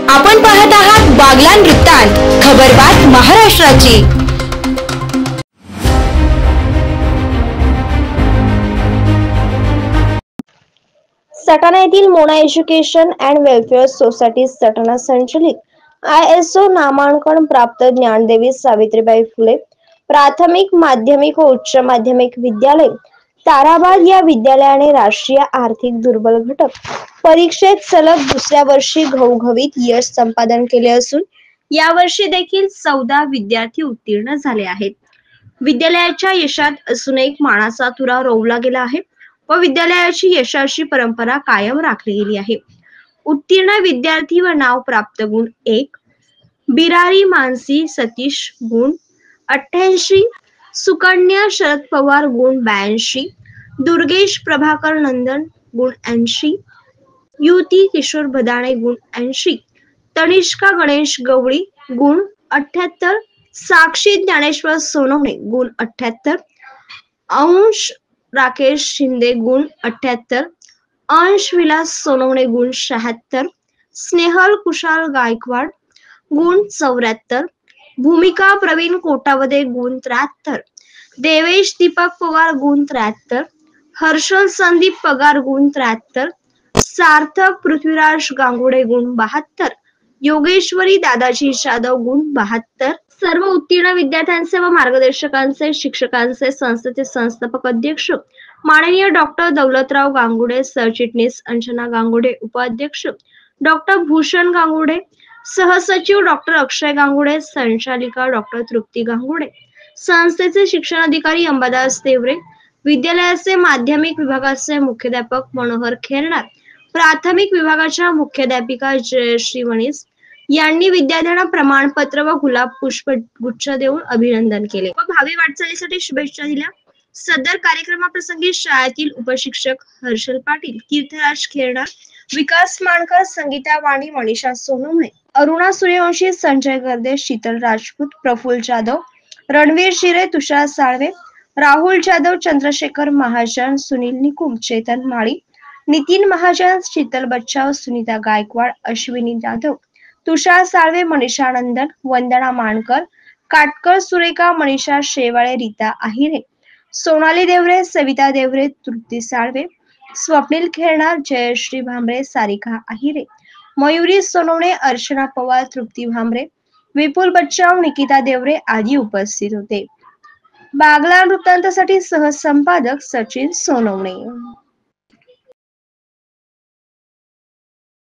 आपण पाहत आहात बागलाण वृत्तांत, खबरबात महाराष्ट्राची। सटाणा येथील Mona education and welfare society Satana संचलित ISO नामांकन प्राप्त ज्ञानदेवी सावित्रीबाई फुले प्राथमिक माध्यमिक व उच्च माध्यमिक विद्यालय ताराबाद या विद्यालयाने राष्ट्रीय आर्थिक दुर्बल घटक परीक्षेत सलग दुसऱ्या वर्षी घवघवीत यश संपादन केले असून यावर्षी देखील 14 विद्यार्थी उत्तीर्ण झाले आहेत। विद्यालयाच्या यशात असून एक मानाचा तुरा रोवला गेला आहे व विद्यालयाची यशाची परंपरा कायम राखली गेली आहे। उत्तीर्ण विद्यार्थी व नाव प्राप्त गुण 1, बिरारी मानसी सतीश गुण 88, सुकन्या शरद पवार गुण 82, दुर्गेश प्रभाकर नंदन गुण 80, युती किशोर बदाणे गुण 80, तनिष्का गणेश गवळी गुण 78, साक्षी ज्ञानेश्वर सोनवणे गुण 78, अंश राकेश शिंदे गुण 78, अंश विलास सोनवणे गुण 76, स्नेहल कुशाल गायकवाड गुण 74, भूमिका प्रवीण कोटावदे गुण 73, देवेश दीपक पवार गुण 73, हर्षल संदीप पगार गुण 73, सार्थक पृथ्वीराज गांगुडे गुण 72, योगेश्वरी दादाजी जाधव गुण 72। सर्व उत्तीर्ण विद्यार्थ्यांचे व मार्गदर्शकांचे, शिक्षकांचे, संस्थेचे संस्थापक अध्यक्ष माननीय डॉक्टर दौलतराव गांगुडे, सरचिटणीस अंजना गांगुडे, उपाध्यक्ष डॉक्टर भूषण गांगुडे, सहसचिव डॉक्टर अक्षय गांगुडे, संचालिका डॉक्टर तृप्ती गांगुडे, संस्थेचे शिक्षण अधिकारी अंबादास देवरे, विद्यालयाचे माध्यमिक विभागाचे मुख्याध्यापक मनोहर खेरनार, प्राथमिक विभागाच्या मुख्याध्यापिका जयश्री वणीस यांनी विद्यार्थ्यांना प्रमाणपत्र व गुलाब पुष्प गुच्छ देऊन अभिनंदन केले व भावी वाटचालीसाठी शुभेच्छा दिल्या। सदर कार्यक्रमाप्रसंगी शाळेतील उपशिक्षक हर्षल पाटील, तीर्थराज खेरनार, विकास मानकर, संगीता वाणी, मनीषा सोनवणे, अरुणा सूर्यवंशी, संजय गर्दे, शीतल राजपूत, प्रफुल्ल जाधव, रणवीर शिरे, तुषार साळवे, राहुल जाधव, चंद्रशेखर महाजन, सुनील निकुम, चेतन माळी, नितीन महाजन, शीतल बच्चाव, सुनीता गायकवाड, अश्विनी जाधव, तुषार साळवे, मनीषा नंदन, वंदना मानकर, काटकर सुरेखा, मनीषा शेवाळे, रीता आहिरे, सोनाली देवरे, सविता देवरे, तृप्ती साळवे, स्वप्नील खेरनार, जयश्री भांबरे, सारिका आहिरे, मयुरी सोनवणे, अर्चना पवार, तृप्ती भांबरे, विपुल बच्चाव, निकिता देवरे आदी उपस्थित होते। बागलाण वृत्तांतासाठी सहसंपादक सचिन सोनवणे।